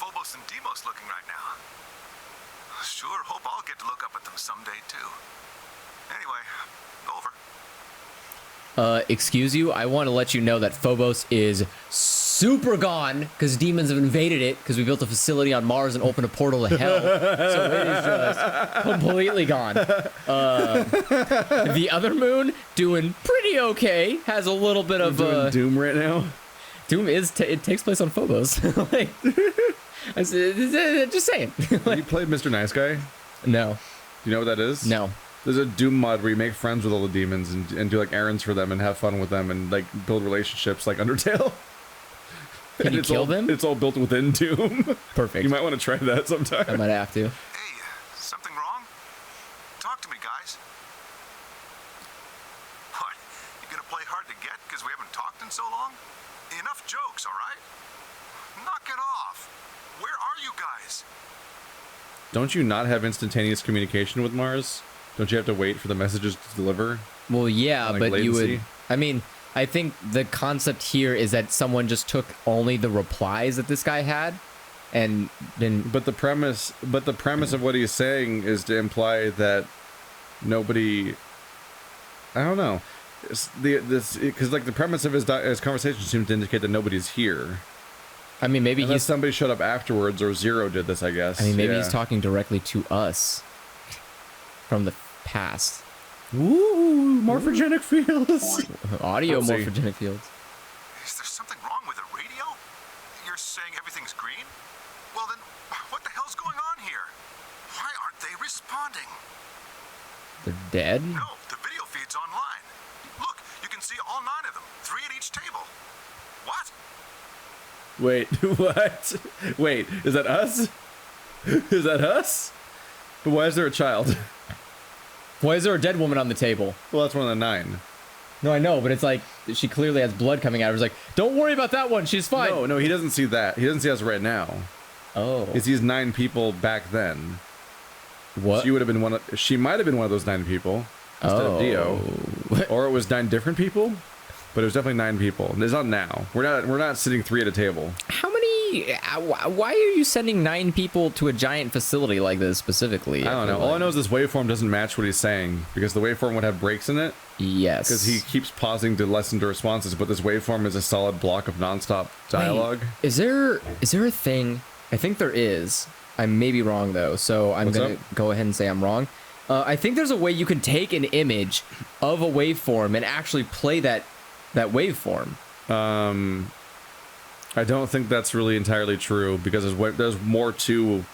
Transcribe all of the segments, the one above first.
Phobos and Deimos looking right now? Sure hope I'll get to look up at them someday, too. Anyway, over. Excuse you, I want to let you know that Phobos is super gone because demons have invaded it because we built a facility on Mars and opened a portal to hell. So it is just completely gone. The other moon doing pretty okay. Has a little bit of Doom right now. Doom is it takes place on Phobos. Like, just saying. Have you played Mr. Nice Guy? No. Do you know what that is? No. There's a Doom mod where you make friends with all the demons and do like errands for them and have fun with them and like build relationships like Undertale. Can you kill them? It's all built within Doom. Perfect. You might want to try that sometime. I might have to. Hey, something wrong? Talk to me, guys. What? You gonna play hard to get because we haven't talked in so long? Enough jokes, all right? Knock it off. Where are you guys? Don't you not have instantaneous communication with Mars? Don't you have to wait for the messages to deliver? Well, yeah, like but latency? you would. I mean, I think the concept here is that someone just took only the replies that this guy had, and then. But the premise of what he's saying is to imply that nobody. I don't know. Because like the premise of his conversation seems to indicate that nobody's here. I mean, maybe Unless somebody showed up afterwards, or Zero did this, I guess. I mean, maybe he's talking directly to us from the past. Ooh, morphogenic fields. Audio Let's see. morphogenic fields. Is there something wrong with the radio? You're saying everything's green? Well then, what the hell's going on here? Why aren't they responding? They're dead? No, the video feed's online. Look, you can see all 9 of them, 3 at each table. What? Wait, what? Wait, is that us? Is that us? But why is there a child? Why is there a dead woman on the table? Well, that's one of the 9. No, I know, but it's like, she clearly has blood coming out of her. It's like, don't worry about that one, she's fine. No, he doesn't see that. He doesn't see us right now. Oh. He sees 9 people back then. What? She would have been she might have been one of those 9 people instead of Dio. Or it was 9 different people, but it was definitely 9 people. And it's not now. We're not sitting 3 at a table. How many? Why are you sending 9 people to a giant facility like this specifically? I don't know. All I know is this waveform doesn't match what he's saying, because the waveform would have breaks in it. Yes. Because he keeps pausing to listen to responses, but this waveform is a solid block of nonstop dialogue. Wait, is there a thing? I think there is. I may be wrong though, so I'm gonna go ahead and say I'm wrong. I think there's a way you can take an image of a waveform and actually play that waveform. I don't think that's really entirely true, because there's more to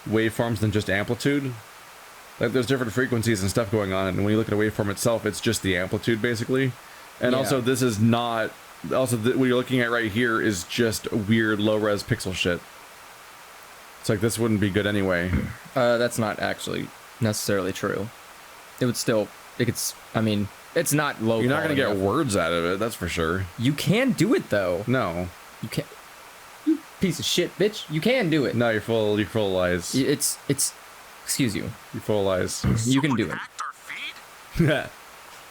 waveforms than just amplitude. Like, there's different frequencies and stuff going on, and when you look at a waveform itself, it's just the amplitude, basically. And also, this is not... Also, what you're looking at right here is just weird low-res pixel shit. It's like, this wouldn't be good anyway. That's not actually necessarily true. It would still... I mean, it's not low. You're not going to get enough. words out of it, that's for sure. You can do it, though. No. You can't... You piece of shit, bitch. You can do it. No, you're full of lies. It's... Excuse you. You're full of lies. You can do it. Hacked our feed?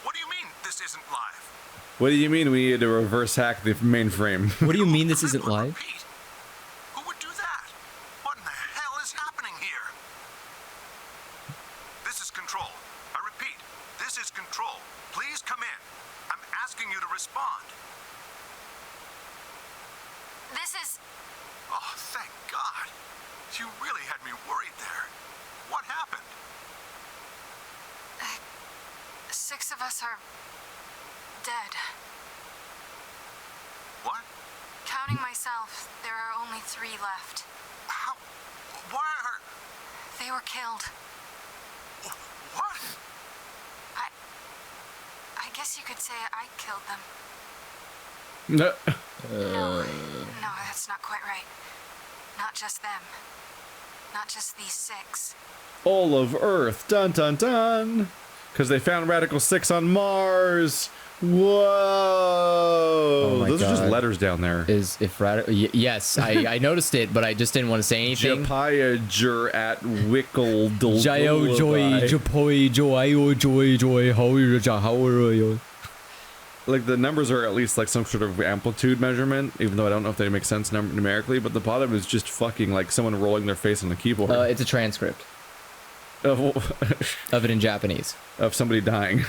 What do you mean this isn't live? What do you mean we need to reverse hack the mainframe? What do you mean this isn't live? Repeat. Who would do that? What in the hell is happening here? This is Control. I repeat, this is Control. Please come in. I'm asking you to respond. This is... Oh, thank God. You really had me worried there. What happened? 6 of us are... dead. What? Counting myself, there are only 3 left. How? Why are... They were killed. What? I guess you could say I killed them. No. No, that's not quite right. Not just them. Not just these 6. All of Earth. Dun dun dun. Because they found Radical 6 on Mars. Whoa. Oh Those are just letters down there. Yes, I noticed it, but I just didn't want to say anything. Japayager at Wickle. Jayo joy, japoi joy, joy, joy, how like the numbers are at least like some sort of amplitude measurement, even though I don't know if they make sense numerically, but the bottom is just fucking like someone rolling their face on the keyboard. It's a transcript of it in Japanese. Of somebody dying.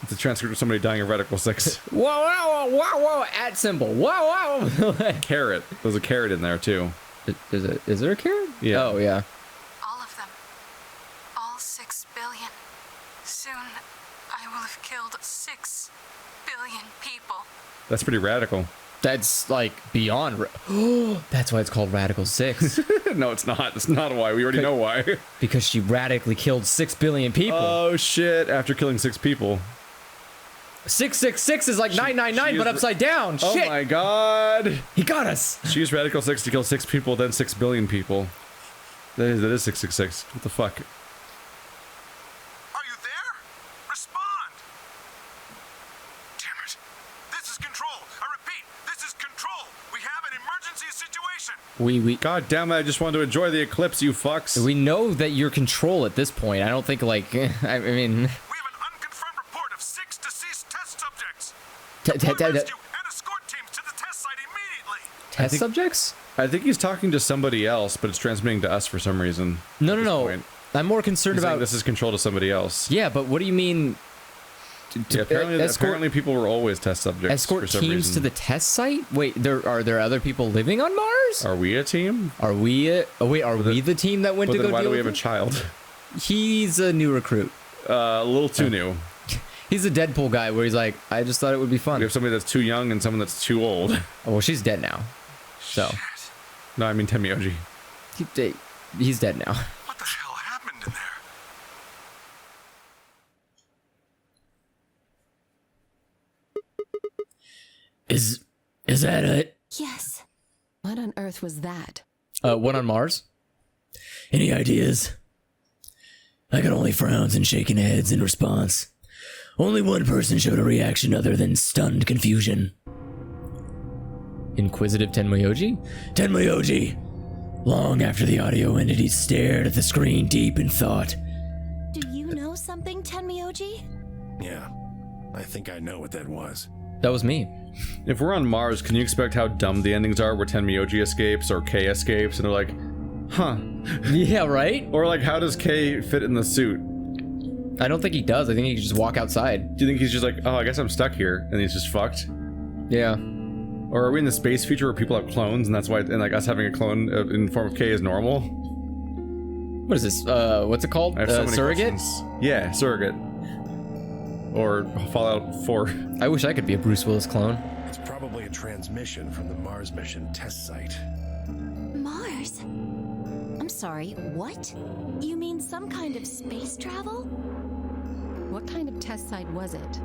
It's a transcript of somebody dying of Radical 6. Whoa, whoa, whoa, whoa, whoa, at symbol. Whoa, whoa. Carrot. There's a carrot in there too. Is there a carrot? Yeah. Oh, yeah. All of them. All 6 billion. Soon, I will have killed 6 billion people. That's pretty radical. That's like beyond. That's why it's called Radical 6. No, it's not. It's not why. We already know why. Because she radically killed 6 billion people. Oh shit! After killing 6 people. 666 is like 999, but upside down. Oh Shit. my god! He got us. She used Radical 6 to kill 6 people, then 6 billion people. That is 666. What the fuck? Are you there? Respond! Damn it. This is control. I repeat, this is control. We have an emergency situation. We God damn it, I just wanted to enjoy the eclipse, you fucks. we know that you're control at this point. I don't think like I mean. We have an unconfirmed report of 6 deceased test subjects. Rescue And escort teams to the test site immediately. test subjects? I think he's talking to somebody else, but it's transmitting to us for some reason. No, at this no. point. I'm more concerned He's saying about this is control to somebody else. Yeah, but what do you mean? Yeah, apparently, escort apparently people were always test subjects. escort for some teams reason. to the test site? Wait, are there other people living on Mars? Are we a team? Are we? Are we the team that went But to then go why deal do we have with a child? it? He's a new recruit. A little too new. He's a Deadpool guy where he's like, I just thought it would be fun. We have somebody that's too young and someone that's too old. Oh, well, she's dead now. So No, I mean Temioji. he's dead now. What the hell happened in there? Is that it? Yes. What on earth was that? One on Mars? Any ideas? I got only frowns and shaking heads in response. Only one person showed a reaction other than stunned confusion. Inquisitive Tenmyoji? Tenmyoji! Long after the audio ended, he stared at the screen deep in thought. Do you know something, Tenmyoji? Yeah, I think I know what that was. That was me. If we're on Mars, can you expect how dumb the endings are where Tenmyoji escapes or K escapes and they're like, huh? Yeah, right? Or like, how does K fit in the suit? I don't think he does. I think he can just walk outside. Do you think he's just like, oh, I guess I'm stuck here, and he's just fucked? Yeah. Or are we in the space future where people have clones, and that's why, and like us having a clone in the form of K is normal? What is this? What's it called? I have so many Surrogate? questions. Yeah, surrogate. Or Fallout 4. I wish I could be a Bruce Willis clone. It's probably a transmission from the Mars mission test site. Mars? I'm sorry, what? You mean some kind of space travel? What kind of test site was it?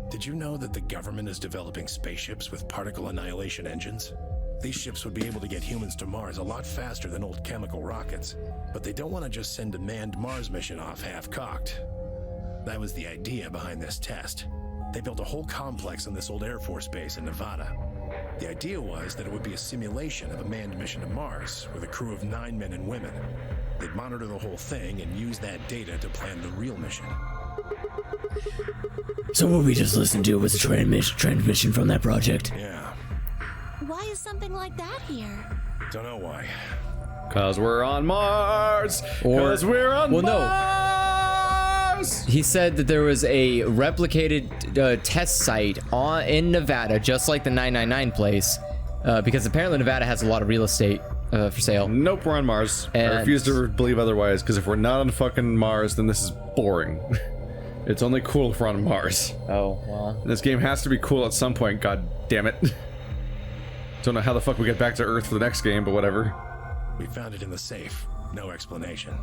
Did you know that the government is developing spaceships with particle annihilation engines? These ships would be able to get humans to Mars a lot faster than old chemical rockets. But they don't want to just send a manned Mars mission off half-cocked. That was the idea behind this test. They built a whole complex on this old Air Force base in Nevada. The idea was that it would be a simulation of a manned mission to Mars with a crew of 9 men and women. They'd monitor the whole thing and use that data to plan the real mission. So what we just listened to was a transmission from that project. Yeah, Why is something like that here? don't know why. Cause we're on Mars! Or- Cause we're on well, no. Mars! He said that there was a replicated test site in Nevada, just like the 999 place, because apparently Nevada has a lot of real estate for sale. Nope, we're on Mars. I And- refuse to believe otherwise, because if we're not on fucking Mars, then this is boring. It's only cool if we're on Mars. Oh, well. This game has to be cool at some point, god damn it. Don't know how the fuck we get back to Earth for the next game, but whatever. We found it in the safe. No explanation.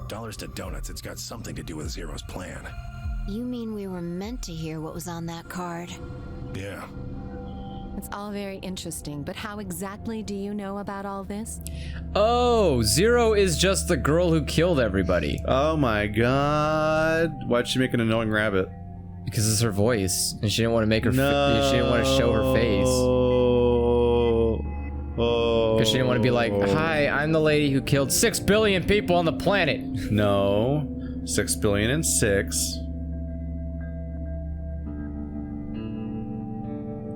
Dollars to donuts, it's got something to do with Zero's plan. You mean we were meant to hear what was on that card? Yeah. It's all very interesting, but how exactly do you know about all this? Oh, Zero is just the girl who killed everybody. Oh my god. Why'd she make an annoying rabbit? Because it's her voice, and she didn't want to make her. She didn't want to show her face. Because she didn't want to be like, "Hi, I'm the lady who killed 6 billion people on the planet." No. 6 billion and 6.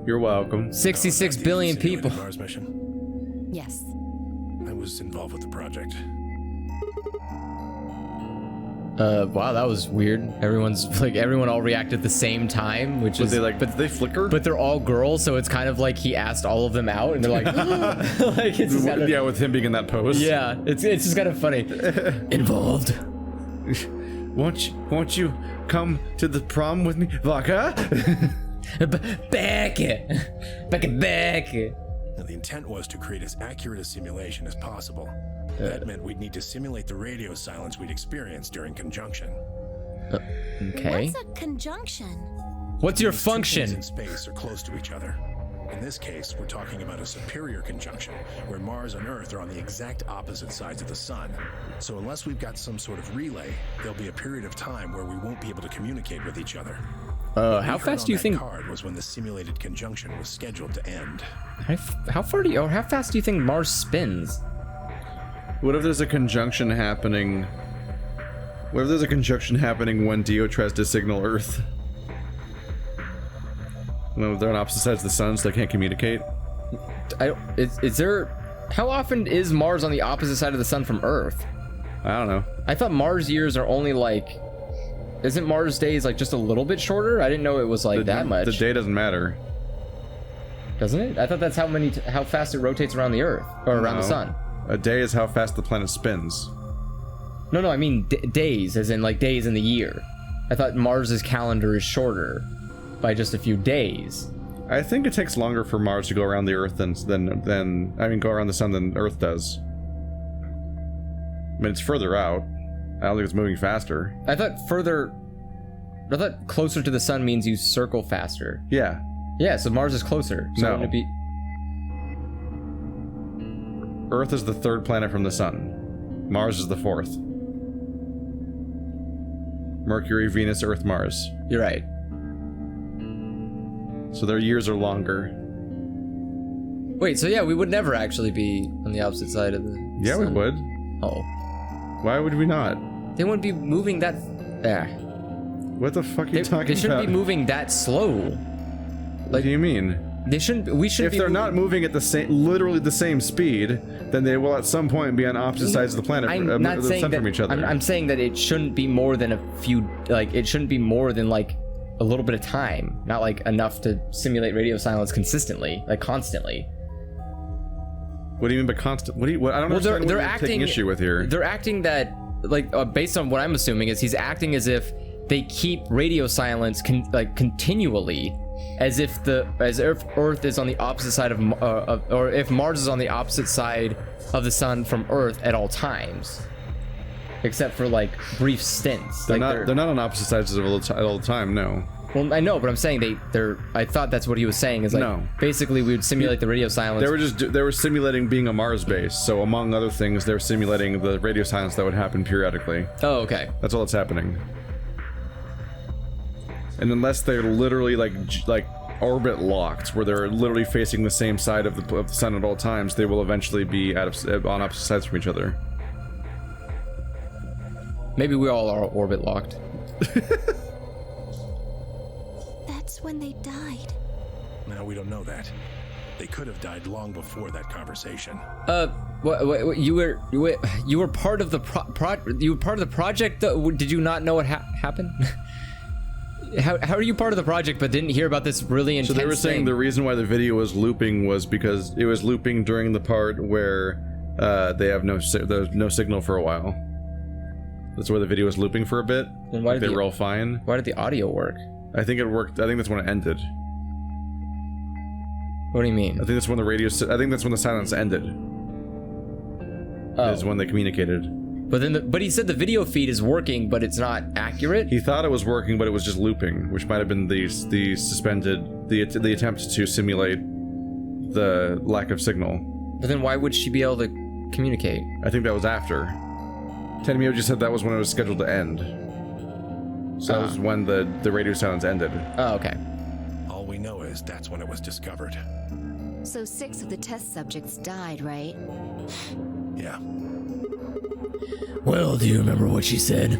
You're welcome. 66 billion people. Mars mission. Yes. I was involved with the project. Wow, that was weird. Everyone all reacted at the same time, which is But did they flicker? but they're all girls, so it's kind of like he asked all of them out, and they're like, like it's just kind of, yeah, with him being in that pose. yeah, it's just kind of funny. Involved. Won't you come to the prom with me, Vodka? Back it. Now, the intent was to create as accurate a simulation as possible. That meant we'd need to simulate the radio silence we'd experienced during conjunction. Okay. What's a conjunction? What's your Two things function? in space are close to each other. In this case, we're talking about a superior conjunction, where Mars and Earth are on the exact opposite sides of the sun. So unless we've got some sort of relay, there'll be a period of time where we won't be able to communicate with each other. How fast do you think? Card was when the simulated conjunction was scheduled to end. How fast do you think Mars spins? What if there's a conjunction happening? What if there's a conjunction happening when Dio tries to signal Earth? No, they're on opposite sides of the sun, so they can't communicate. Is there? How often is Mars on the opposite side of the sun from Earth? I don't know. I thought Mars years are only like. Isn't Mars days like just a little bit shorter? I didn't know it was like that much. The day doesn't matter. Doesn't it? I thought that's how fast it rotates around the Earth or around the sun. A day is how fast the planet spins. No, I mean days, as in like days in the year. I thought Mars's calendar is shorter by just a few days. I think it takes longer for Mars to go around the Earth than go around the sun than Earth does. I mean, it's further out. I don't think it's moving faster. I thought closer to the sun means you circle faster. Yeah. Yeah, so Mars is closer. So No. wouldn't it be? Earth is the third planet from the sun. Mars is the fourth. Mercury, Venus, Earth, Mars. You're right. So their years are longer. Wait, so yeah, we would never actually be on the opposite side of the Yeah, sun. we would. Oh. Why would we not? They wouldn't be moving that... What the fuck are you talking about? They shouldn't be moving that slow. What do you mean? They shouldn't... We shouldn't If they're not moving at the same, literally the same speed, then they will at some point be on opposite sides of the planet, I'm not saying sun that, from each other. I'm saying that it shouldn't be more than a few... Like, it shouldn't be more than, like, a little bit of time. Not, like, enough to simulate radio silence consistently. Like, constantly. What do you mean by constant? I don't understand what you're taking issue with here. They're acting that, like, based on what I'm assuming, is he's acting as if they keep radio silence continually, as if Earth is on the opposite side or if Mars is on the opposite side of the sun from Earth at all times, except for like brief stints. They're not on opposite sides of all the time. No. Well, I know, but I'm saying they're. I thought that's what he was saying. Is like basically we would simulate the radio silence. They were simulating being a Mars base. So among other things, they're simulating the radio silence that would happen periodically. Oh, okay. That's all that's happening. And unless they're literally like orbit locked, where they're literally facing the same side of the sun at all times, they will eventually be on opposite sides from each other. Maybe we all are orbit locked. That's when they died. Now we don't know that. They could have died long before that conversation. What you were part of the project. Did you not know what happened? How are you part of the project but didn't hear about this really intense So they were saying thing? the reason why the video was looping was because it was looping during the part where there's no signal for a while. That's where the video was looping for a bit. Then why did they were all fine? Why did the audio work? I think it worked. I think that's when it ended. What do you mean? I think that's when the silence ended. Oh. Is when they communicated. But he said the video feed is working, but it's not accurate. He thought it was working, but it was just looping, which might have been the attempt to simulate the lack of signal. But then why would she be able to communicate? I think that was after. Tenmio just said that was when it was scheduled to end. So that was when the radio silence ended. Oh, okay. All we know is that's when it was discovered. So 6 of the test subjects died, right? Yeah. Well, do you remember what she said?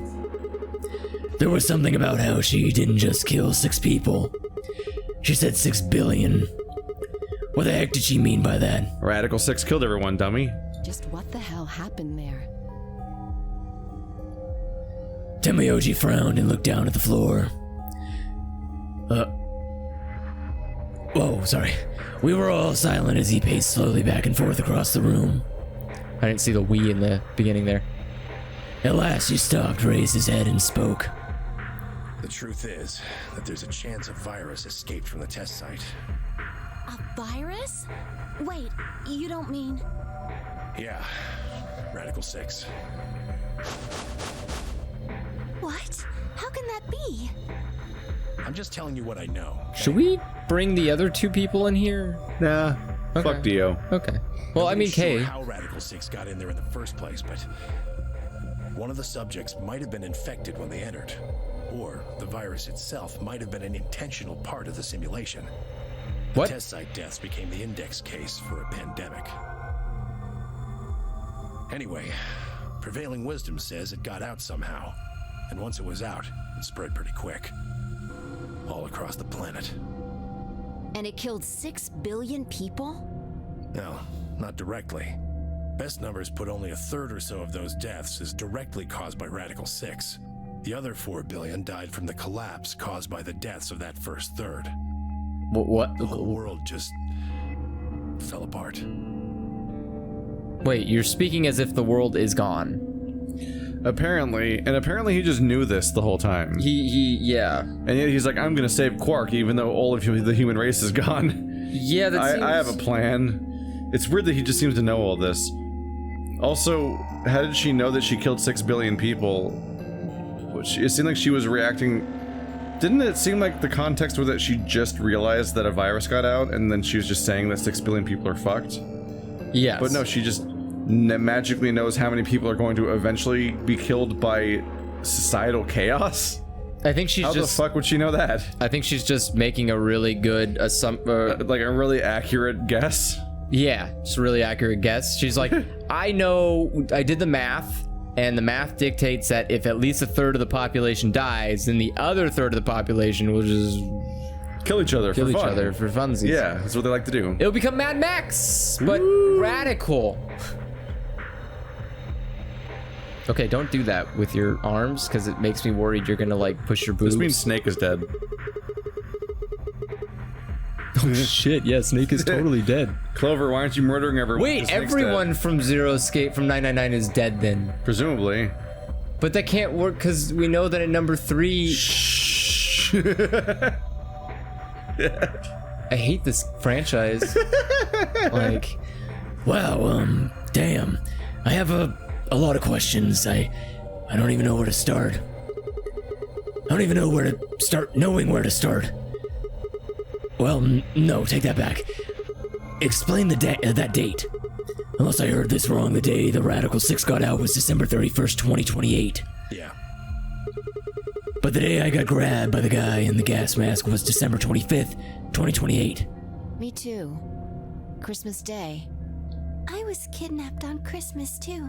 There was something about how she didn't just kill 6 people. She said 6 billion. What the heck did she mean by that? Radical 6 killed everyone, dummy. Just what the hell happened there? Temayoji frowned and looked down at the floor. Whoa, sorry. We were all silent as he paced slowly back and forth across the room. I didn't see the we in the beginning there. At last he stopped, raised his head, and spoke. The truth is that there's a chance a virus escaped from the test site. A virus? Wait, you don't mean... Yeah, Radical 6. What? How can that be? I'm just telling you what I know. Should we bring the other 2 people in here? Nah. Okay. Fuck Dio. Okay. Well, I mean, Kay. Sure how Radical 6 got in there in the first place, but one of the subjects might have been infected when they entered, or the virus itself might have been an intentional part of the simulation. The What? test site deaths became the index case for a pandemic. Anyway, prevailing wisdom says it got out somehow, and once it was out, it spread pretty quick, all across the planet. And it killed 6 billion people? No, not directly. Best numbers put only 1/3 or so of those deaths as directly caused by Radical 6. The other 4 billion died from the collapse caused by the deaths of that first third. What? The whole world just fell apart. Wait, you're speaking as if the world is gone. Apparently he just knew this the whole time. Yeah. And yet he's like, I'm gonna save Quark even though all of the human race is gone. Yeah, that seems... I have a plan. It's weird that he just seems to know all this. Also, how did she know that she killed 6 billion people? It seemed like she was reacting... Didn't it seem like the context was that she just realized that a virus got out and then she was just saying that 6 billion people are fucked? Yes. But no, she just magically knows how many people are going to eventually be killed by societal chaos? I think she's How just... the fuck would she know that? I think she's just making a really good like a really accurate guess? Yeah, just a really accurate guess. She's like, I know, I did the math, and the math dictates that if at least 1/3 of the population dies, then the other 1/3 of the population will just kill each other for fun. funsies. Yeah, that's what they like to do. It'll become Mad Max, but radical. Okay, don't do that with your arms, because it makes me worried you're gonna like push your boobs. This means Snake is dead. Oh shit, yeah, Snake is totally dead. Clover, why aren't you murdering everyone? Wait, everyone from Zero Escape from 999 is dead then. Presumably. But that can't work because we know that at number 3... Shh. I hate this franchise. Like... Wow, damn. I have a lot of questions. I don't even know where to start. I don't even know where to start knowing where to start. Well, no, take that back. Explain that date. Unless I heard this wrong, the day the Radical 6 got out was December 31st, 2028. Yeah. But the day I got grabbed by the guy in the gas mask was December 25th, 2028. Me too. Christmas Day. I was kidnapped on Christmas too.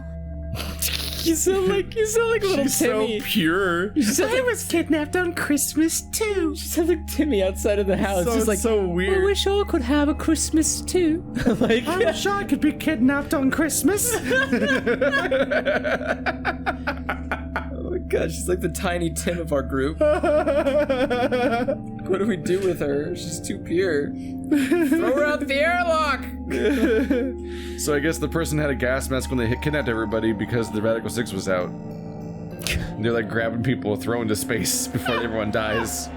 You sound like little She's Timmy. so pure. I was kidnapped on Christmas too. She sounds like Timmy outside of the house. So, Just like, so weird. I wish I could have a Christmas too. Like, I wish I could be kidnapped on Christmas. oh my god, she's like the tiny Tim of our group. What do we do with her? She's too pure. Throw her out the airlock. So I guess the person had a gas mask when they kidnapped everybody because the Radical 6 was out. They're like grabbing people, throwing to space before everyone dies.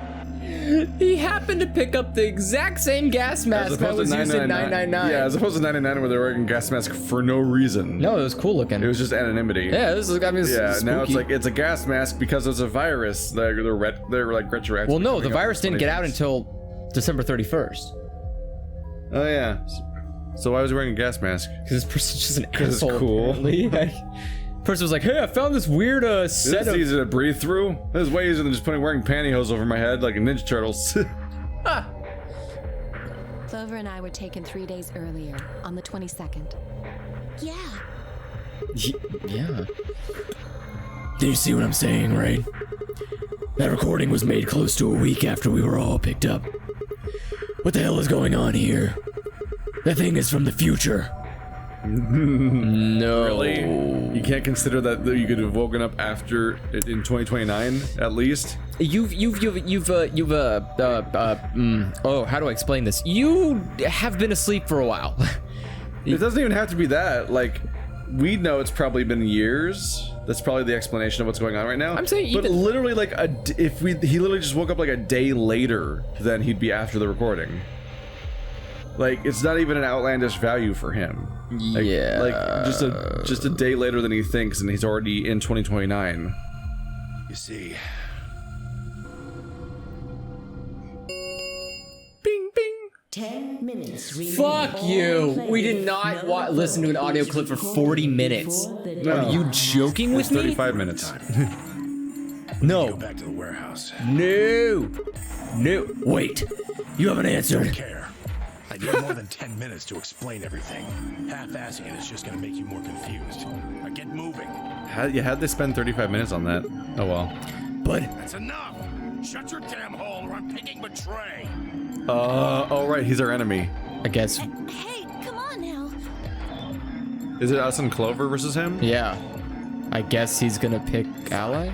He happened to pick up the exact same gas mask that was used in 999. Yeah, as opposed to 999 where they were wearing a gas mask for no reason. No, it was cool looking. It was just anonymity. Yeah, this is, I mean, yeah. spooky. Now it's like it's a gas mask because there's a virus. They're like retroactive. Well, no, the virus didn't get out until December 31st. Oh yeah. So why was he wearing a gas mask? Because this person's just an Because it's asshole. cool. Apparently. Person was like, "Hey, I found this weird set This of." is easy to breathe through. This is way easier than just wearing pantyhose over my head like a Ninja Turtles. Clover and I were taken 3 days earlier, on the 22nd. Yeah. Yeah. Do you see what I'm saying, right? That recording was made close to a week after we were all picked up. What the hell is going on here? That thing is from the future. No. Really? You can't consider that you could have woken up after in 2029 at least? Oh, how do I explain this? You have been asleep for a while. It doesn't even have to be that. Like, we know it's probably been years. That's probably the explanation of what's going on right now. I'm saying but even literally, like, he literally just woke up like a day later, then he'd be after the recording. Like, it's not even an outlandish value for him. Like, yeah. Like, just a day later than he thinks, and he's already in 2029. You see, Bing, bing. 10 minutes. Fuck you. We did not listen to an audio clip for 40 minutes. No. Are you joking with It's 35 minutes. go No. back to the warehouse. No. No. Wait, you haven't answered. Care. I need more than 10 minutes to explain everything. Half-assing it is just gonna make you more confused. Now get moving. How'd they spend 35 minutes on that? Oh well. But That's enough! Shut your damn hole or I'm picking Betray! Oh right, he's our enemy. I guess. Hey, come on now. Is it us and Clover versus him? Yeah. I guess he's gonna pick Ally?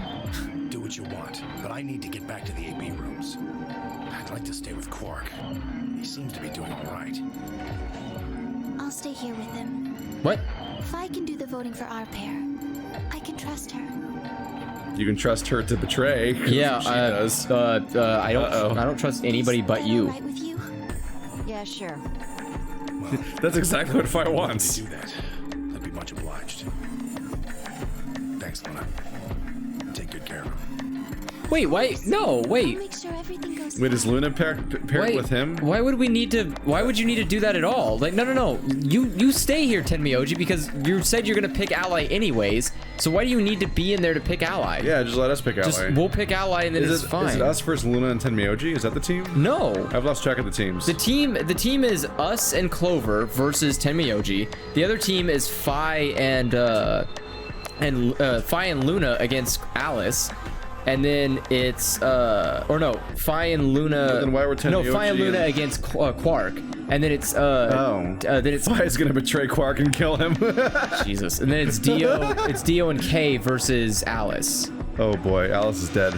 Do what you want, but I need to get back to the AP rooms. I'd like to stay with Quark. He seems to be doing all right. I'll stay here with him. What? Fi can do the voting for our pair. I can trust her. You can trust her to betray. Yeah, she does. I don't trust anybody but Is that you. all right with you? Yeah, sure. That's exactly what Fi To wants. do that, I'd be much obliged. Thanks, Luna. Take good care of him. Wait, why? No, I'll wait. make sure everything goes Wait, is fine. Luna paired Wait, with him? Why would we need to? Why would you need to do that at all? Like, no. You stay here, Tenmyoji, because you said you're gonna pick Ally anyways. So why do you need to be in there to pick Ally? Yeah, just let us pick Just Ally. we'll pick Ally and then it's fine. Is it us versus Luna and Tenmyoji? Is that the team? No. I've lost track of the teams. The team is us and Clover versus Tenmyoji. The other team is Fi and Fi and Luna against Alice. And then it's Fi and Luna. Then why were no, Fi and Tenmyoji Luna and- against Quark. And then it's then it's Fi's gonna betray Quark and kill him. Jesus. And then it's Dio and Kay versus Alice. Oh boy, Alice is dead.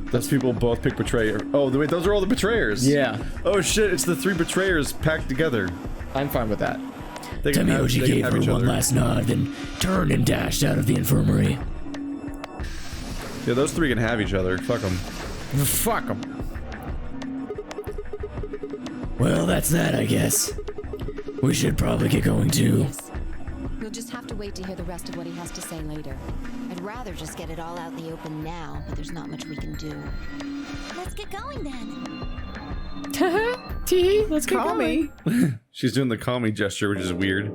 Those people both pick betrayer. Oh wait, those are all the betrayers. Yeah. Oh shit, it's the 3 betrayers packed together. I'm fine with that. They can have- Tenmyoji they can gave have her each one other. last nod, then turned and dashed out of the infirmary. Yeah, those 3 can have each other. Fuck them. Fuck them. Well, that's that, I guess. We should probably get going too. Yes. We'll just have to wait to hear the rest of what he has to say later. I'd rather just get it all out in the open now, but there's not much we can do. Let's get going then. Let's get going. She's doing the call me gesture, which is weird.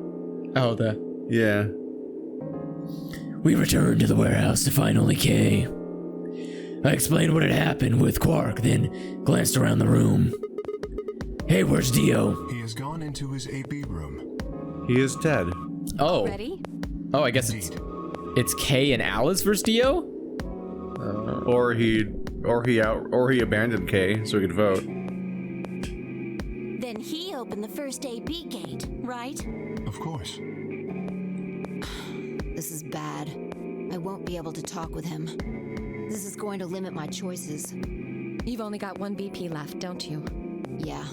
Oh, the. Yeah. We returned to the warehouse to find only Kay. I explained what had happened with Quark, then glanced around the room. Hey, where's Dio? He has gone into his AP room. He is dead. Oh. Ready? Oh, I guess it's Kay and Alice versus Dio? Or he abandoned Kay so he could vote. Then he opened the first AP gate, right? Of course. This is bad. I won't be able to talk with him. This is going to limit my choices. You've only got one BP left, don't you? Yeah.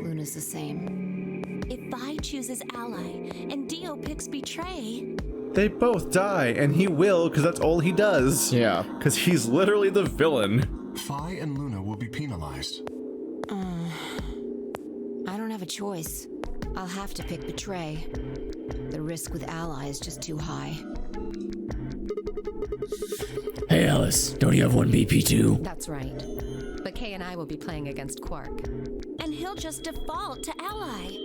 Luna's the same. If Vi chooses Ally and Dio picks Betray, They both die, and he will, because that's all he does. Yeah. Because he's literally the villain. Fi and Luna will be penalized. I don't have a choice. I'll have to pick Betray. The risk with Ally is just too high. Hey, Alice, don't you have one BP too? That's right. But Kay and I will be playing against Quark. And he'll just default to Ally.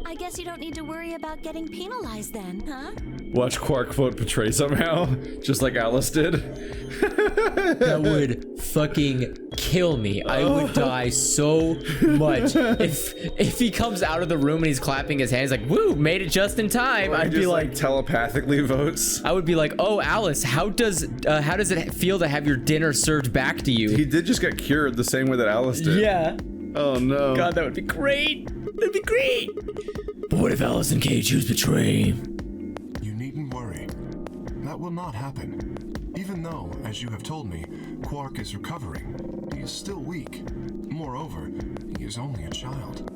I guess you don't need to worry about getting penalized then, huh? Watch Quark vote betray somehow, just like Alice did. That would fucking kill me. I would die so much if he comes out of the room and he's clapping his hands like, "Woo, made it just in time." I'd be like, telepathically votes. I would be like, "Oh, Alice, how does it feel to have your dinner served back to you?" He did just get cured the same way that Alice did. Yeah. Oh no. God, that would be great. That'd be great. But what if Alice and Kay choose betray? You needn't worry. That will not happen. Even though, as you have told me, Quark is recovering, he is still weak. Moreover, he is only a child.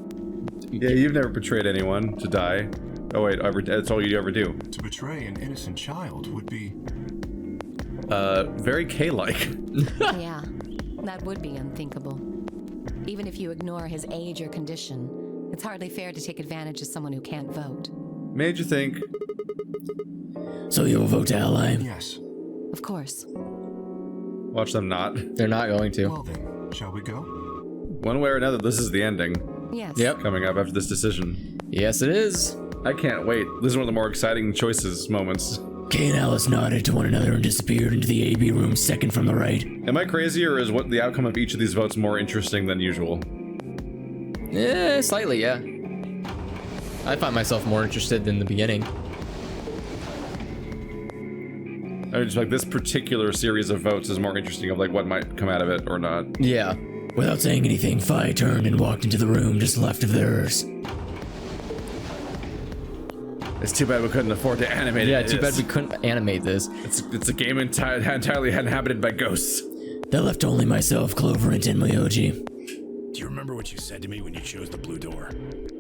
Yeah, you've never betrayed anyone to die. Oh wait, that's all you ever do. To betray an innocent child would be... very K-like. Yeah, that would be unthinkable. Even if you ignore his age or condition, it's hardly fair to take advantage of someone who can't vote. Made you think. So you'll vote to ally? Yes. Of course. Watch them not. They're not going to. Well then, shall we go? One way or another, this is the ending. Yes. Yep. Coming up after this decision. Yes, it is. I can't wait. This is one of the more exciting choices moments. Kay and Alice nodded to one another and disappeared into the AB room second from the right. Am I crazy, or is what the outcome of each of these votes more interesting than usual? Yeah, slightly, yeah. I find myself more interested than the beginning. I mean, just like this particular series of votes is more interesting of like what might come out of it or not. Yeah. Without saying anything, Fi turned and walked into the room just left of theirs. It's too bad we couldn't afford to animate it. Yeah, too bad we couldn't animate this. It's a game entirely inhabited by ghosts. That left only myself, Clover, and Tenmyoji. Do you remember what you said to me when you chose the blue door?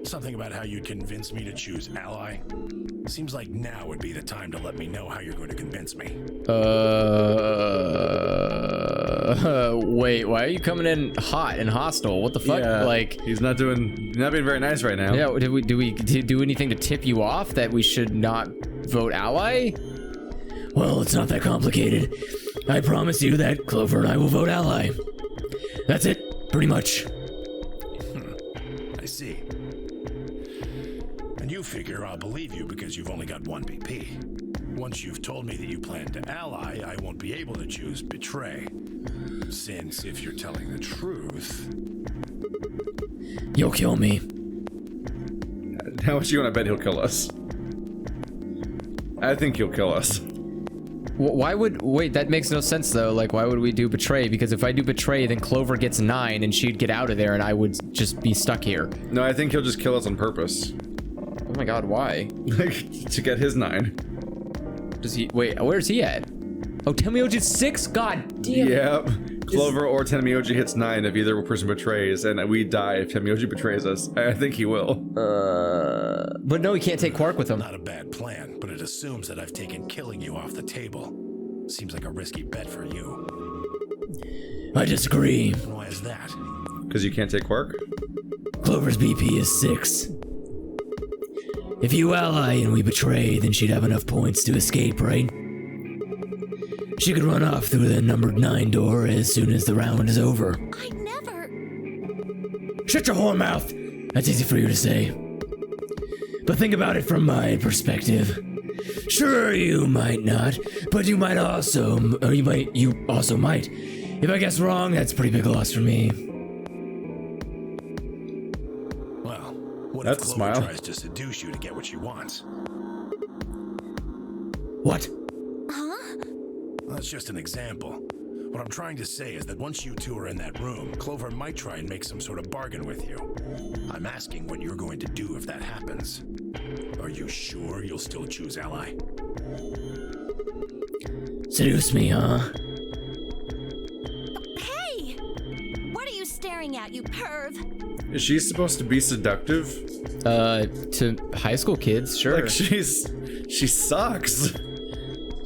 Something about how you'd convince me to choose ally? Seems like now would be the time to let me know how you're going to convince me. Wait, why are you coming in hot and hostile? What the fuck? Yeah, like, he's not being very nice right now. yeah, did we do anything to tip you off that we should not vote ally? Well, it's not that complicated. I promise you that Clover and I will vote ally. That's it, pretty much. I see. And you figure I'll believe you because you've only got one BP. Once you've told me that you plan to ally, I won't be able to choose betray. Since if you're telling the truth... You'll kill me. How much you want to bet he'll kill us? I think he'll kill us. Why would... Wait, that makes no sense, though. Like, why would we do betray? Because if I do betray, then Clover gets 9, and she'd get out of there, and I would just be stuck here. No, I think he'll just kill us on purpose. Oh my god, why? To get his 9. Does he... Wait, where's he at? Oh, Tenmyoji's 6? God damn. Yep. Clover or Tenmyoji hits 9 if either person betrays, and we die if Tenmyoji betrays us. I think he will. But no, he can't take Quark with him. Not a bad plan, but it assumes that I've taken killing you off the table. Seems like a risky bet for you. I disagree. And why is that? Because you can't take Quark? Clover's BP is 6. If you ally and we betray, then she'd have enough points to escape, right? She could run off through the numbered 9 door as soon as the round is over. I never... Shut your whore mouth! That's easy for you to say. But think about it from my perspective. Sure, you might not, but you might also, you also might. If I guess wrong, that's a pretty big loss for me. Well, what That's if a Clover smile. tries to seduce you to get what she wants? What? Well, that's just an example. What I'm trying to say is that once you two are in that room, Clover might try and make some sort of bargain with you. I'm asking what you're going to do if that happens. Are you sure you'll still choose ally? Seduce me, huh? Hey! What are you staring at, you perv? Is she supposed to be seductive? To high school kids, sure. Like, she sucks.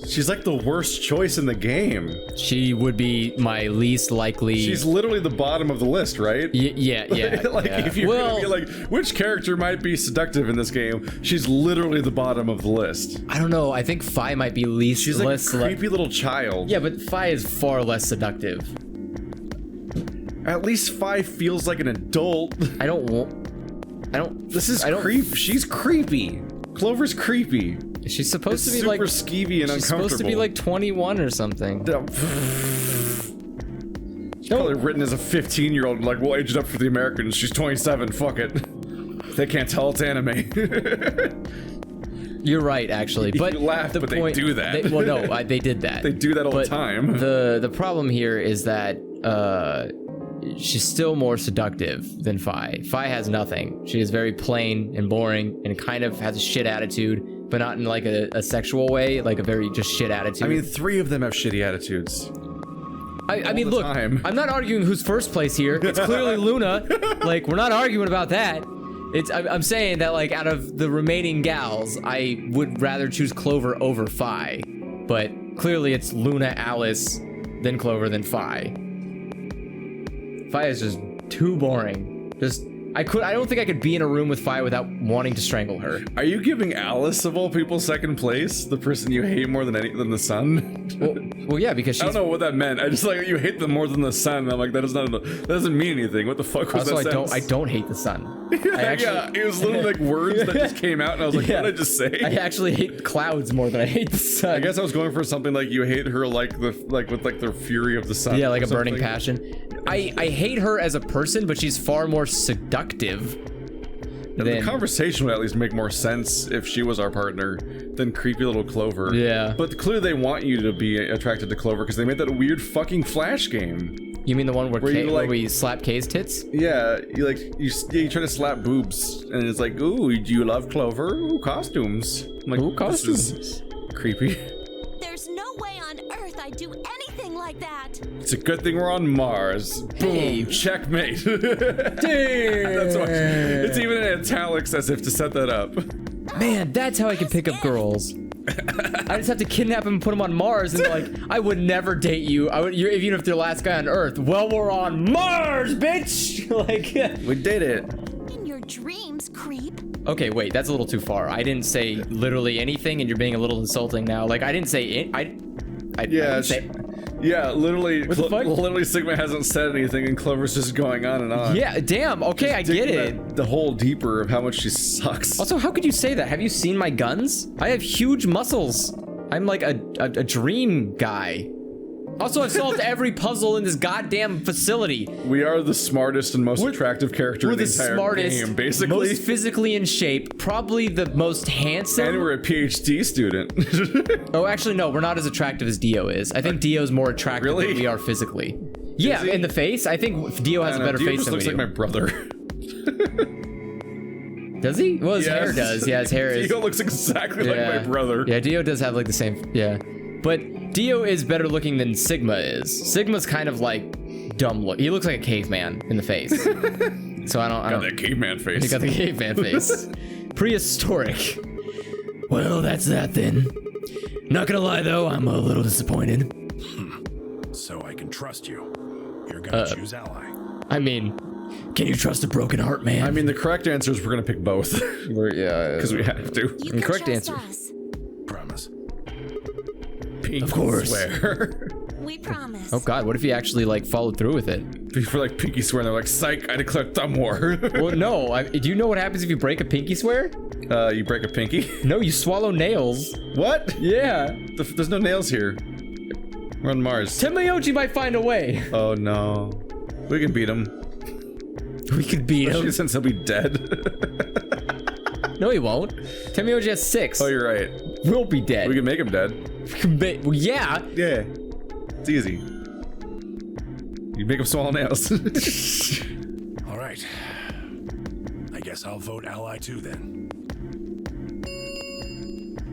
She's like the worst choice in the game. She would be my least likely... She's literally the bottom of the list, right? Yeah. Like, yeah. if you're gonna be like, which character might be seductive in this game? She's literally the bottom of the list. I don't know. I think Fi might be least... She's like less a creepy little child. Yeah, but Fi is far less seductive. At least Fi feels like an adult. This is creep. She's creepy. Clover's creepy. She's supposed to be super like skeevy and she's uncomfortable. supposed to be like 21 or something. She's probably written as a 15-year-old, like, we'll age it up for the Americans. She's 27, fuck it. They can't tell it's anime. You're right, actually. But you laugh, but they do that. Well, no, they did that. They do that all the time. The problem here is that she's still more seductive than Fi. Fi has nothing. She is very plain and boring and kind of has a shit attitude, but not in like a sexual way, like a very just shit attitude. I mean, 3 of them have shitty attitudes. I mean, look, I'm not arguing who's first place here. It's clearly Luna. Like, we're not arguing about that. I'm saying that, like, out of the remaining gals, I would rather choose Clover over Fi. But clearly it's Luna, Alice, then Clover, then Fi. Fi is just too boring. I don't think I could be in a room with Fi without wanting to strangle her. Are you giving Alice of all people second place? The person you hate more than the sun? Well, yeah, because she's... I don't know what that meant. I just like you hate them more than the sun. I'm like that doesn't mean anything. What the fuck was also, that? Also, I don't hate the sun. Yeah, it was literally like words that just came out, and I was like, what did I just say? I actually hate clouds more than I hate the sun. I guess I was going for something like you hate her with the fury of the sun. Yeah, like a burning passion. I hate her as a person, but she's far more seductive. The conversation would at least make more sense if she was our partner than creepy little Clover. Yeah. But clearly they want you to be attracted to Clover because they made that weird fucking Flash game. You mean the one where we slap Kay's tits? Yeah, you try to slap boobs, and it's like, ooh, do you love Clover? Ooh, costumes. I'm like, ooh, costumes. This is creepy. There's no way on Earth I'd do anything like that. It's a good thing we're on Mars. Hey. Boom, checkmate. Damn. That's why it's even in italics as if to set that up. Man, that's how I can pick up girls. I just have to kidnap him and put him on Mars, and like, I would never date you. Even if they're the last guy on Earth. Well, we're on Mars, bitch. Like, we did it. In your dreams, creep. Okay, wait, that's a little too far. I didn't say literally anything, and you're being a little insulting now. Like, I didn't say it. I didn't say. Yeah, literally. What the fuck? Literally, Sigma hasn't said anything, and Clover's just going on and on. Yeah, damn. Okay, I get it. The whole deeper of how much she sucks. Also, how could you say that? Have you seen my guns? I have huge muscles. I'm like a dream guy. Also, I've solved every puzzle in this goddamn facility. We are the smartest and most attractive character in the entire game, basically. Most physically in shape, probably the most handsome. And we're a PhD student. Oh, actually, no, we're not as attractive as Dio is. I think Dio's more attractive than we are physically. Yeah, in the face, I think Dio has a better face than we do. Dio looks like my brother. Does he? Well, his hair does. Yeah, his hair is. Dio looks exactly like my brother. Yeah, Dio does have like the same. Yeah. But Dio is better looking than Sigma is. Sigma's kind of like dumb look. He looks like a caveman in the face. So I don't. Got that caveman face. He got the caveman face. Prehistoric. Well, that's that then. Not gonna lie though, I'm a little disappointed. So I can trust you. You're gonna choose ally. I mean, can you trust a broken heart, man? I mean, the correct answer is we're gonna pick both. Because we have to. You can correct trust answer. us. Promise. Of course. Swear. We promise. oh god, what if he actually like followed through with it? For like pinky swear, and they're like, psych, I declare thumb war. Well, no. Do you know what happens if you break a pinky swear? You break a pinky? No, you swallow nails. What? Yeah. There's no nails here. We're on Mars. Tenmyoji might find a way. Oh no. We can beat him. We could beat him. Since he'll be dead. No, he won't. Tenmyoji has 6. Oh, you're right. We'll be dead. We can make him dead. Well, yeah. Yeah. It's easy. You make him swallow nails. All right. I guess I'll vote ally too then.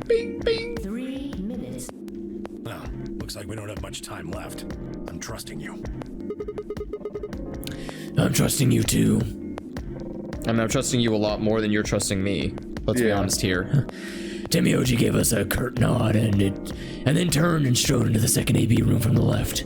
Bing, bing. 3 minutes. Well, looks like we don't have much time left. I'm trusting you. I'm trusting you too. I mean, I'm trusting you a lot more than you're trusting me. Let's be honest here. Tenmyoji gave us a curt nod and then turned and strode into the second AB room from the left.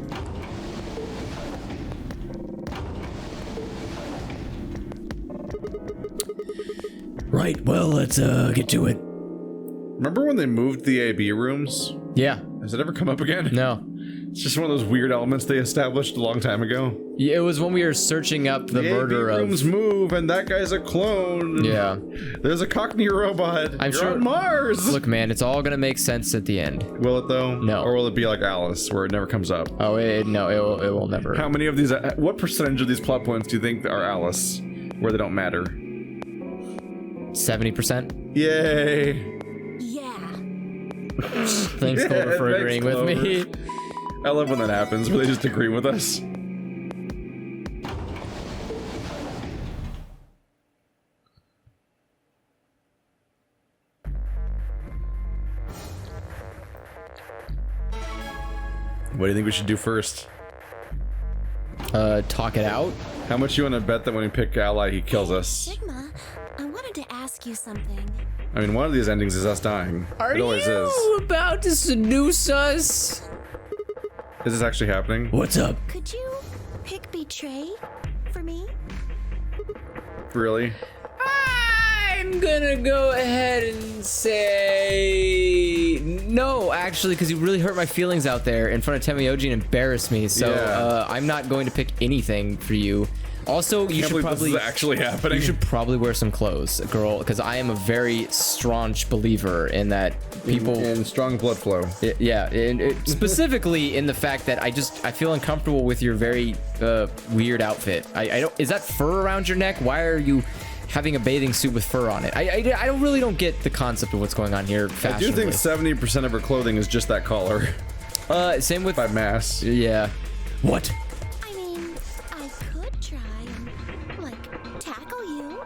Right, well, let's get to it. Remember when they moved the AB rooms? Yeah. Has it ever come up again? No. It's just one of those weird elements they established a long time ago. Yeah, it was when we were searching up the murder AB of... rooms move, and that guy's a clone. Yeah. There's a Cockney robot. I'm You're sure on Mars. Look, man, it's all gonna make sense at the end. Will it though? No. Or will it be like Alice, where it never comes up? Oh, no, it will never. How many of these? What percentage of these plot points do you think are Alice, where they don't matter? 70%. Yay! Yeah. Thanks, Clover, for agreeing with me. I love when that happens, where they just agree with us. What do you think we should do first? Talk it out. How much you want to bet that when we pick ally, he kills us? Sigma, I wanted to ask you something. I mean, one of these endings is us dying. It always is. About to seduce us? Is this actually happening? What's up? Could you pick Betray for me? Really? I'm gonna go ahead and say no, actually, because you really hurt my feelings out there in front of Temioji and embarrassed me. So I'm not going to pick anything for you. Also, you should probably this is actually happening. You should probably wear some clothes, girl, because I am a very staunch believer in that people in strong blood flow. Yeah, and specifically in the fact that I feel uncomfortable with your very weird outfit. I don't. Is that fur around your neck? Why are you having a bathing suit with fur on it? I really don't get the concept of what's going on here. I do think 70% of her clothing is just that collar. Same with by mass. Yeah. What? I mean, I could try and, like, tackle you,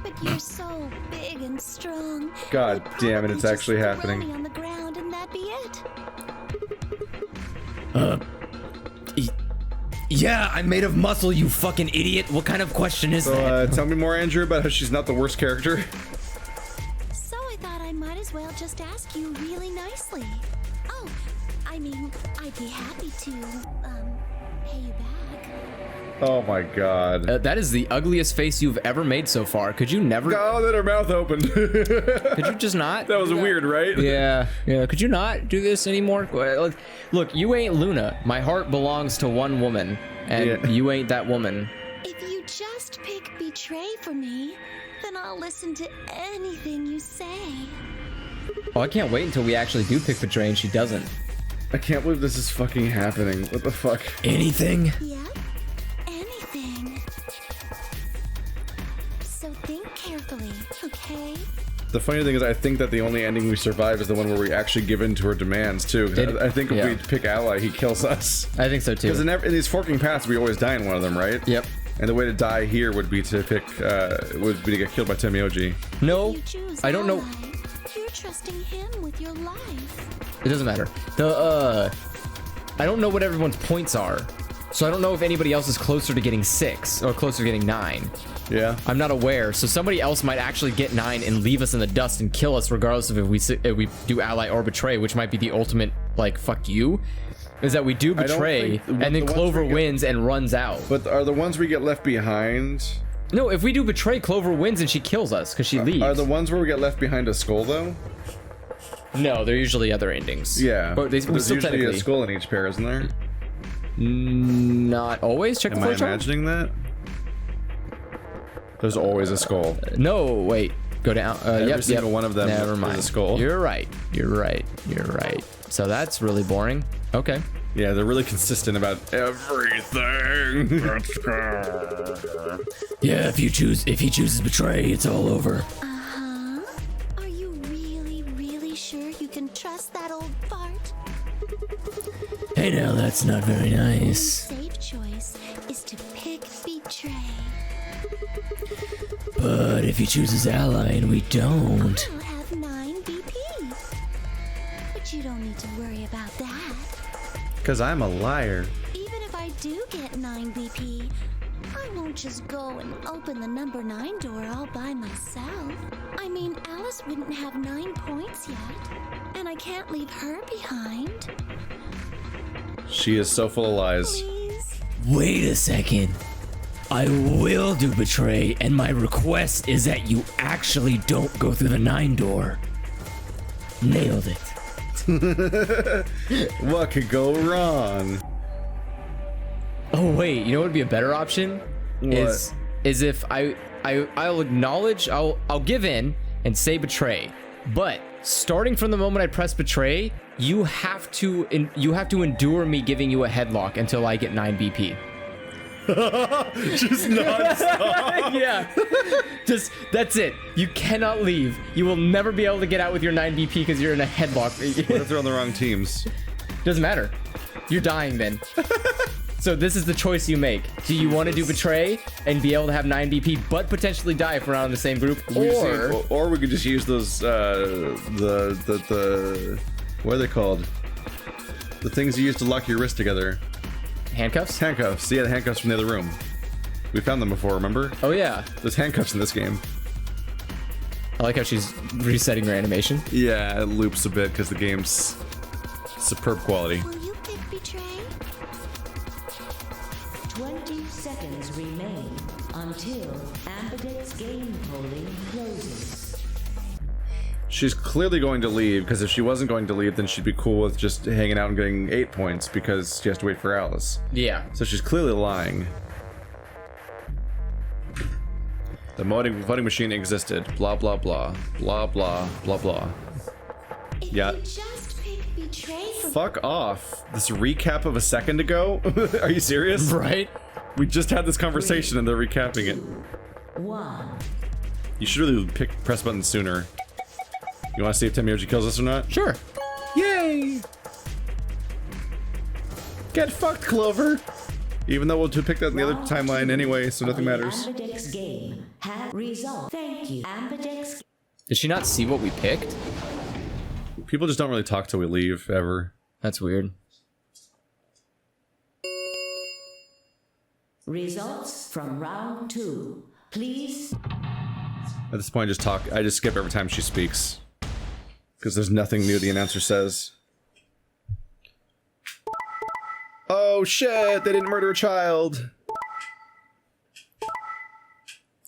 but you're so big and strong. God damn it, it's actually happening. Throw me on the ground and that'd be it. Yeah, I'm made of muscle, you fucking idiot. What kind of question is So, that? tell me more, Andrew, about how she's not the worst character. So I thought I might as well just ask you really nicely. Oh, I mean, I'd be happy to, pay you back. Oh my god. That is the ugliest face you've ever made so far. Could you never? Oh, that her mouth opened. Could you just not? That was weird, right? Yeah. Could you not do this anymore? Look, you ain't Luna. My heart belongs to one woman, and you ain't that woman. If you just pick Betray for me, then I'll listen to anything you say. Oh, I can't wait until we actually do pick Betray and she doesn't. I can't believe this is fucking happening. What the fuck? Anything? Yeah, anything. So think carefully, okay? The funny thing is, I think that the only ending we survive is the one where we actually give in to her demands, too. I think if we pick ally, he kills us. I think so, too. Because in these forking paths, we always die in one of them, right? Yep. And the way to die here would be to pick, would be to get killed by Temioji. No, You choose I don't know. ally. You're trusting him with your life. It doesn't matter. I don't know what everyone's points are. So I don't know if anybody else is closer to getting 6 or closer to getting 9. Yeah. I'm not aware. So somebody else might actually get 9 and leave us in the dust and kill us regardless of if we do ally or betray, which might be the ultimate, like, fuck you. Is that we do betray and then Clover wins and runs out. But are the ones we get left behind? No, if we do betray, Clover wins and she kills us because she leaves. Are the ones where we get left behind a skull, though? No, they're usually other endings. Yeah. But there's usually a skull in each pair, isn't there? Not always. Check the Am I flowchart. imagining that? There's always a skull. No, wait. Go down. Every single one of them Never is mind. a skull. You're right. So that's really boring. Okay. Yeah, they're really consistent about everything. Yeah, if he chooses betray, it's all over. Uh-huh. Are you really, really sure you can trust that old fart? Hey now, that's not very nice. Safe choice is to pick Betray. But if he chooses ally and we don't... I'll have 9 BP. But you don't need to worry about that. Because I'm a liar. Even if I do get 9 BP, I won't just go and open the number 9 door all by myself. I mean, Alice wouldn't have 9 points yet, and I can't leave her behind. She is so full of lies. Please? Wait a second. I will do betray, and my request is that you actually don't go through the 9 door. Nailed it. What could go wrong? Oh wait, you know what would be a better option? What? Is if I'll acknowledge, I'll give in and say betray, but starting from the moment I press betray, you have to endure me giving you a headlock until I get 9 BP. Just non-stop. Yeah. Just that's it. You cannot leave. You will never be able to get out with your 9 BP because you're in a headlock. What if they're on the wrong teams? Doesn't matter. You're dying then. So this is the choice you make. Do you want to do betray and be able to have 9 BP but potentially die if we're not in the same group, Or we could just use those the what are they called? The things you use to lock your wrist together. Handcuffs? Handcuffs. Yeah, the handcuffs from the other room. We found them before, remember? Oh, yeah. There's handcuffs in this game. I like how she's resetting her animation. Yeah, it loops a bit because the game's superb quality. Will you pick betray? 20 seconds remain until Ambidex Game polling closes. She's clearly going to leave, because if she wasn't going to leave, then she'd be cool with just hanging out and getting 8 points, because she has to wait for Alice. Yeah. So she's clearly lying. The voting machine existed. Blah, blah, blah. Blah, blah, blah, blah. If Yeah. you just pick betray for Fuck off. This recap of a second ago? Are you serious? Right? We just had this conversation and they're recapping it. 1. You should really press button sooner. You want to see if Temioji kills us or not? Sure. Yay! Get fucked, Clover! Even though we'll pick that in the other timeline anyway, so nothing matters. Ambidex Game has result. Thank you, Ambidex. Did she not see what we picked? People just don't really talk till we leave, ever. That's weird. Results from round 2. Please. At this point, I just skip every time she speaks. Because there's nothing new the announcer says. Oh shit, they didn't murder a child!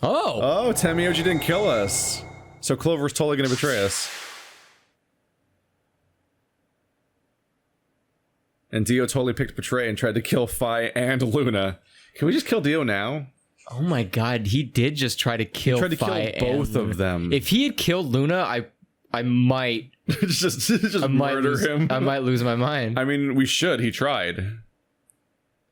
Oh! Oh, Temioji didn't kill us. So Clover's totally gonna betray us. And Dio totally picked betray and tried to kill Fi and Luna. Can we just kill Dio now? Oh my god, he did just try to kill He tried to Fi kill both and Luna. of them. If he had killed Luna, I might just murder him. I might lose my mind. I mean, we should. He tried.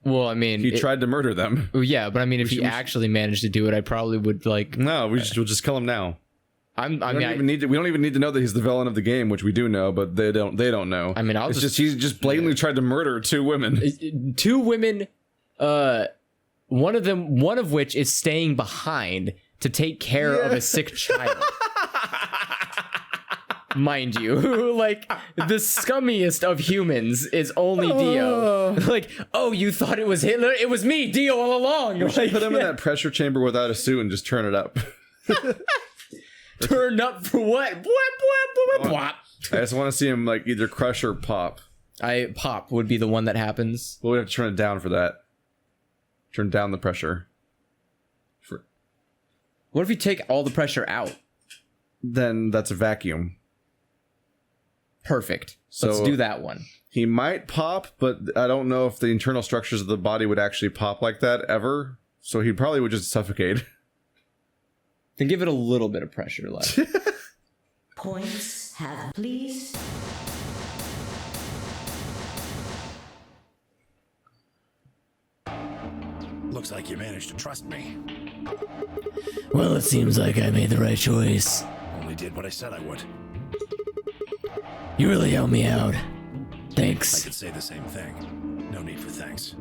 Well, I mean, He tried to murder them. Yeah, but I mean, if he actually managed to do it, I probably would like. No, we'll just kill him now. We don't even need to know that he's the villain of the game, which we do know, but they don't know. I mean, he just blatantly tried to murder 2 women. 2 women, one of which is staying behind to take care of a sick child. Mind you, like the scummiest of humans is only Dio. Like, oh, you thought it was Hitler? It was me, Dio, all along. We should put him in that pressure chamber without a suit and just turn it up. Turn up for what? I just want to see him like either crush or pop. Pop would be the one that happens. Well, we have to turn it down for that. Turn down the pressure. What if you take all the pressure out? Then that's a vacuum. Perfect. So let's do that one. He might pop, but I don't know if the internal structures of the body would actually pop like that ever. So he probably would just suffocate. Then give it a little bit of pressure left. Points have, please. Looks like you managed to trust me. Well, it seems like I made the right choice. Only did what I said I would. You really helped me out. I Thanks. could say the same thing. No need for thanks.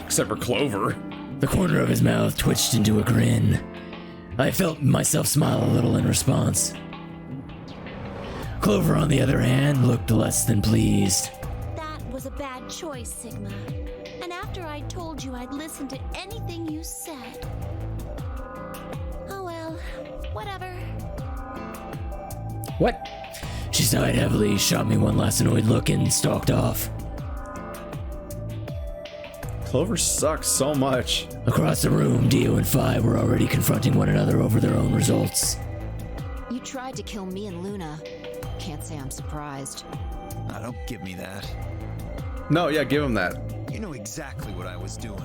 Except for Clover. The corner of his mouth twitched into a grin. I felt myself smile a little in response. Clover, on the other hand, looked less than pleased. That was a bad choice, Sigma. And after I told you I'd listen to anything you said. Oh well, whatever. What? She sighed heavily, shot me one last annoyed look, and stalked off. Clover sucks so much. Across the room, Dio and Fi were already confronting one another over their own results. You tried to kill me and Luna. Can't say I'm surprised. Now, don't give me that. No, yeah, give him that. You know exactly what I was doing.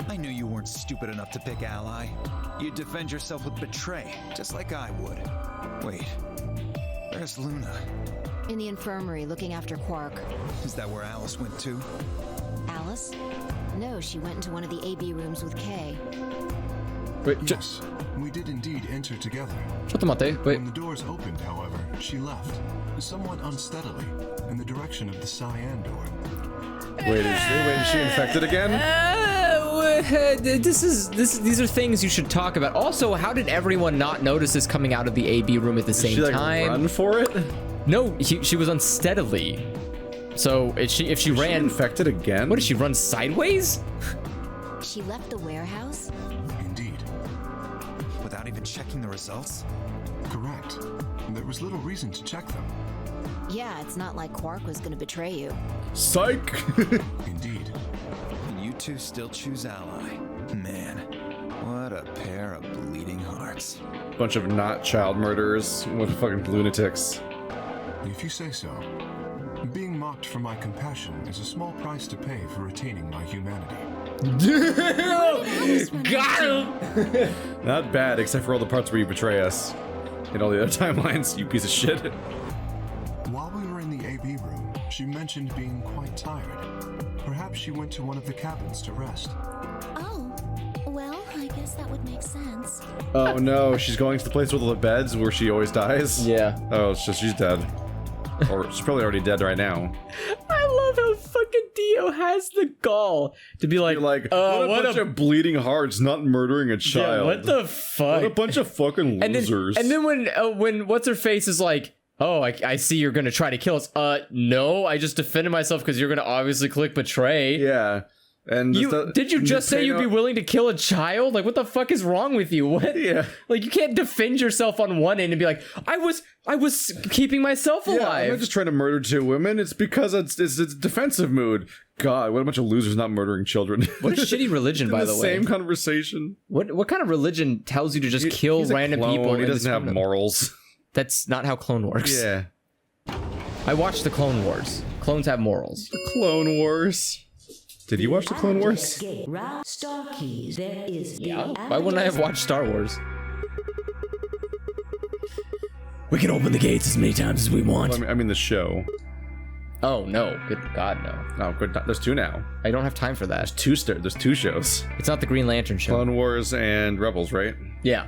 I knew you weren't stupid enough to pick Ally. You'd defend yourself with betray, just like I would. Wait, where's Luna? In the infirmary, looking after Quark. Is that where Alice went too? Alice? No, she went into one of the AB rooms with Kay. Wait, Yes, we did indeed enter together. Wait. When the doors opened, however, she left, somewhat unsteadily, in the direction of the cyan door. Wait, is she infected again? These are things you should talk about. Also, how did everyone not notice this coming out of the AB room at the same Did she, like, time? run for it? No, she was unsteadily. So if she ran infected again? What did she run sideways? She left the warehouse? Indeed. Without even checking the results? Correct. There was little reason to check them. Yeah, it's not like Quark was gonna betray you. Psych! Indeed. And you two still choose Ally. Man, what a pair of bleeding hearts. Bunch of not child murderers with fucking lunatics. If you say so. Being mocked for my compassion is a small price to pay for retaining my humanity. Got him! Not bad, except for all the parts where you betray us. In all the other timelines, you piece of shit. While we were in the AB room, she mentioned being quite tired. Perhaps she went to one of the cabins to rest. Oh, well, I guess that would make sense. Oh no, she's going to the place with all the beds where she always dies? Yeah. Oh, it's just she's dead. Or she's probably already dead right now. I love how fucking Dio has the gall to be like, what a bunch of bleeding hearts not murdering a child. Yeah, what the fuck? What a bunch of fucking losers. And then when what's her face is like, oh, I see you're gonna try to kill us. No, I just defended myself because you're gonna obviously click betray. Yeah. And did you just say you'd be willing to kill a child? Like, what the fuck is wrong with you? What? Yeah. Like, you can't defend yourself on one end and be like, I was keeping myself alive. Yeah, I'm not just trying to murder two women. It's because it's defensive mood. God, what a bunch of losers not murdering children. What a shitty religion, by the way. Same conversation. What kind of religion tells you to just kill random people? He doesn't have morals. That's not how Clone works. Yeah. I watched the Clone Wars. Clones have morals. The Clone Wars. Did you watch the Clone Wars? Star keys. There is yeah. Why wouldn't I have watched Star Wars? We can open the gates as many times as we want. Well, I mean the show. Oh no! Good God, no! Oh, good. There's two now. I don't have time for that. There's two shows. It's not the Green Lantern show. Clone Wars and Rebels, right? Yeah.